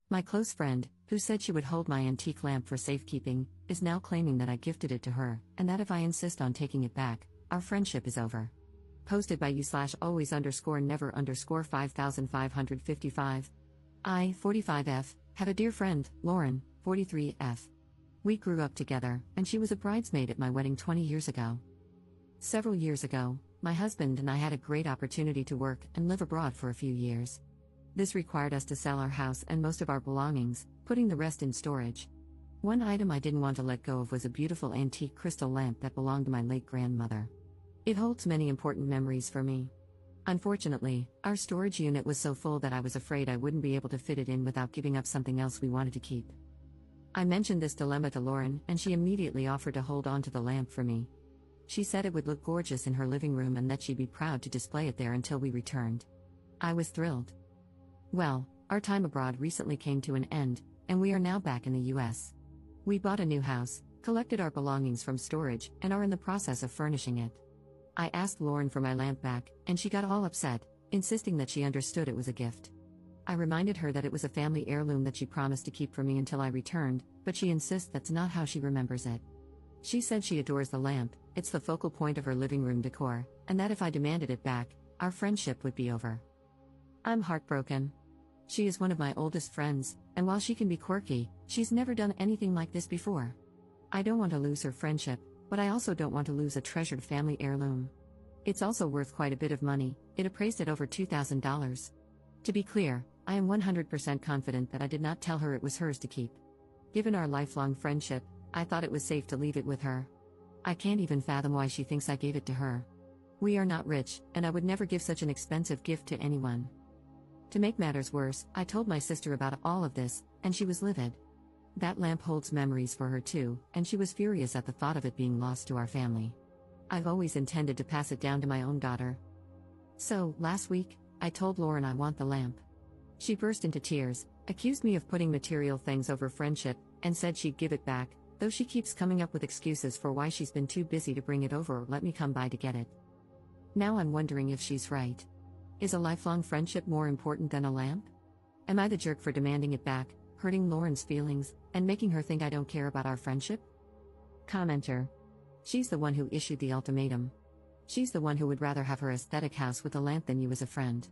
My close friend, who said she would hold my antique lamp for safekeeping, is now claiming that I gifted it to her, and that if I insist on taking it back, our friendship is over. Posted by you/always_never_5555. I, 45F, have a dear friend, Lauren, 43F. We grew up together, and she was a bridesmaid at my wedding 20 years ago. Several years ago, my husband and I had a great opportunity to work and live abroad for a few years. This required us to sell our house and most of our belongings, putting the rest in storage. One item I didn't want to let go of was a beautiful antique crystal lamp that belonged to my late grandmother. It holds many important memories for me. Unfortunately, our storage unit was so full that I was afraid I wouldn't be able to fit it in without giving up something else we wanted to keep. I mentioned this dilemma to Lauren, and she immediately offered to hold on to the lamp for me. She said it would look gorgeous in her living room and that she'd be proud to display it there until we returned. I was thrilled. Well, our time abroad recently came to an end, and we are now back in the US. We bought a new house, collected our belongings from storage, and are in the process of furnishing it. I asked Lauren for my lamp back, and she got all upset, insisting that she understood it was a gift. I reminded her that it was a family heirloom that she promised to keep for me until I returned, but she insists that's not how she remembers it. She said she adores the lamp, it's the focal point of her living room decor, and that if I demanded it back, our friendship would be over. I'm heartbroken. She is one of my oldest friends, and while she can be quirky, she's never done anything like this before. I don't want to lose her friendship, but I also don't want to lose a treasured family heirloom. It's also worth quite a bit of money, it appraised at over $2,000. To be clear, I am 100% confident that I did not tell her it was hers to keep. Given our lifelong friendship, I thought it was safe to leave it with her. I can't even fathom why she thinks I gave it to her. We are not rich, and I would never give such an expensive gift to anyone. To make matters worse, I told my sister about all of this, and she was livid. That lamp holds memories for her too, and she was furious at the thought of it being lost to our family. I've always intended to pass it down to my own daughter. So, last week, I told Lauren I want the lamp. She burst into tears, accused me of putting material things over friendship, and said she'd give it back, though she keeps coming up with excuses for why she's been too busy to bring it over or let me come by to get it. Now I'm wondering if she's right. Is a lifelong friendship more important than a lamp? Am I the jerk for demanding it back, hurting Lauren's feelings, and making her think I don't care about our friendship? Commenter. She's the one who issued the ultimatum. She's the one who would rather have her aesthetic house with a lamp than you as a friend.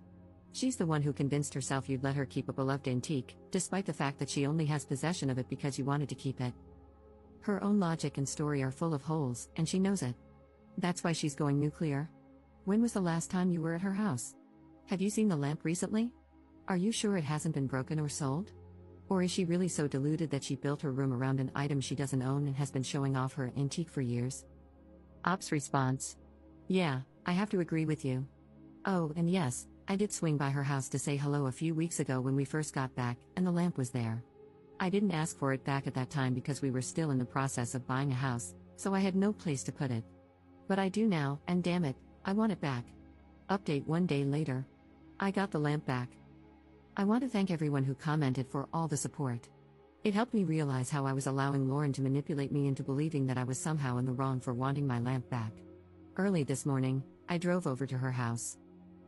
She's the one who convinced herself you'd let her keep a beloved antique, despite the fact that she only has possession of it because you wanted to keep it. Her own logic and story are full of holes, and she knows it. That's why she's going nuclear. When was the last time you were at her house? Have you seen the lamp recently? Are you sure it hasn't been broken or sold? Or is she really so deluded that she built her room around an item she doesn't own and has been showing off her antique for years? Ops response. Yeah, I have to agree with you. Oh, and yes, I did swing by her house to say hello a few weeks ago when we first got back, and the lamp was there. I didn't ask for it back at that time because we were still in the process of buying a house, so I had no place to put it. But I do now, and damn it, I want it back. Update 1 day later. I got the lamp back. I want to thank everyone who commented for all the support. It helped me realize how I was allowing Lauren to manipulate me into believing that I was somehow in the wrong for wanting my lamp back. Early this morning, I drove over to her house.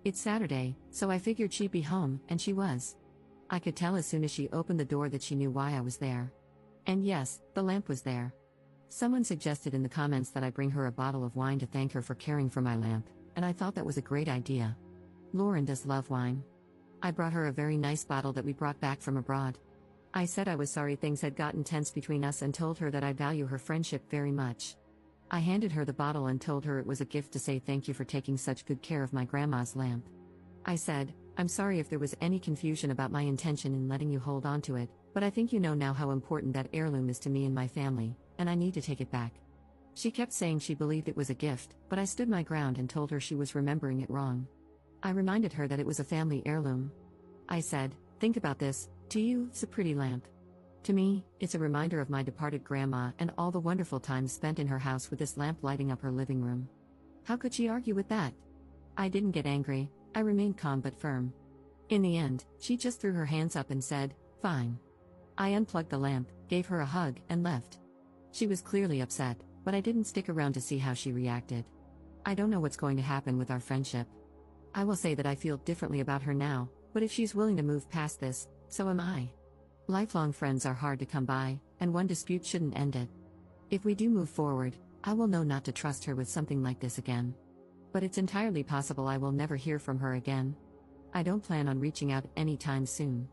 It's Saturday, so I figured she'd be home, and she was. I could tell as soon as she opened the door that she knew why I was there. And yes, the lamp was there. Someone suggested in the comments that I bring her a bottle of wine to thank her for caring for my lamp, and I thought that was a great idea. Lauren does love wine. I brought her a very nice bottle that we brought back from abroad. I said I was sorry things had gotten tense between us and told her that I value her friendship very much. I handed her the bottle and told her it was a gift to say thank you for taking such good care of my grandma's lamp. I said, I'm sorry if there was any confusion about my intention in letting you hold on to it, but I think you know now how important that heirloom is to me and my family, and I need to take it back. She kept saying she believed it was a gift, but I stood my ground and told her she was remembering it wrong. I reminded her that it was a family heirloom. I said, think about this, to you, it's a pretty lamp. To me, it's a reminder of my departed grandma and all the wonderful times spent in her house with this lamp lighting up her living room. How could she argue with that? I didn't get angry, I remained calm but firm. In the end, she just threw her hands up and said, fine. I unplugged the lamp, gave her a hug, and left. She was clearly upset, but I didn't stick around to see how she reacted. I don't know what's going to happen with our friendship. I will say that I feel differently about her now, but if she's willing to move past this, so am I. Lifelong friends are hard to come by, and one dispute shouldn't end it. If we do move forward, I will know not to trust her with something like this again. But it's entirely possible I will never hear from her again. I don't plan on reaching out anytime soon.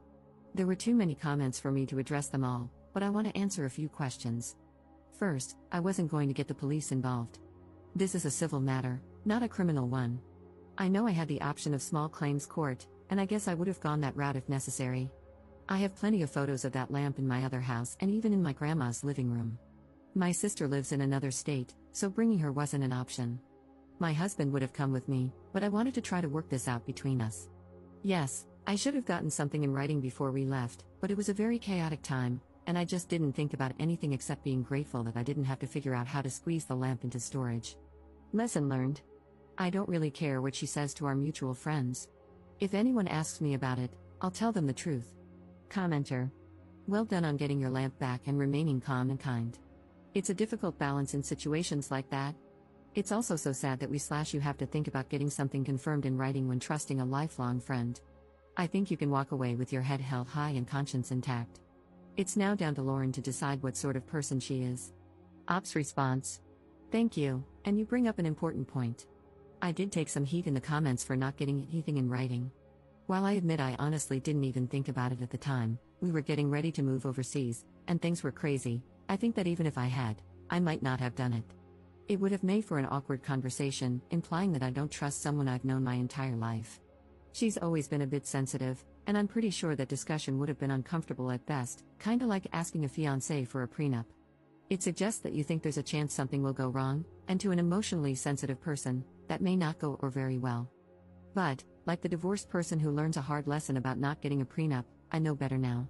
There were too many comments for me to address them all, but I want to answer a few questions. First, I wasn't going to get the police involved. This is a civil matter, not a criminal one. I know I had the option of small claims court, and I guess I would have gone that route if necessary. I have plenty of photos of that lamp in my other house and even in my grandma's living room. My sister lives in another state, so bringing her wasn't an option. My husband would have come with me, but I wanted to try to work this out between us. Yes, I should have gotten something in writing before we left, but it was a very chaotic time, and I just didn't think about anything except being grateful that I didn't have to figure out how to squeeze the lamp into storage. Lesson learned. I don't really care what she says to our mutual friends. If anyone asks me about it, I'll tell them the truth. Commenter. Well done on getting your lamp back and remaining calm and kind. It's a difficult balance in situations like that. It's also so sad that you have to think about getting something confirmed in writing when trusting a lifelong friend. I think you can walk away with your head held high and conscience intact. It's now down to Lauren to decide what sort of person she is. Ops response. Thank you, and you bring up an important point. I did take some heat in the comments for not getting anything in writing. While I admit I honestly didn't even think about it at the time, we were getting ready to move overseas, and things were crazy. I think that even if I had, I might not have done it. It would have made for an awkward conversation, implying that I don't trust someone I've known my entire life. She's always been a bit sensitive, and I'm pretty sure that discussion would have been uncomfortable at best, kinda like asking a fiancé for a prenup. It suggests that you think there's a chance something will go wrong, and to an emotionally sensitive person, that may not go or very well. But, like the divorced person who learns a hard lesson about not getting a prenup, I know better now.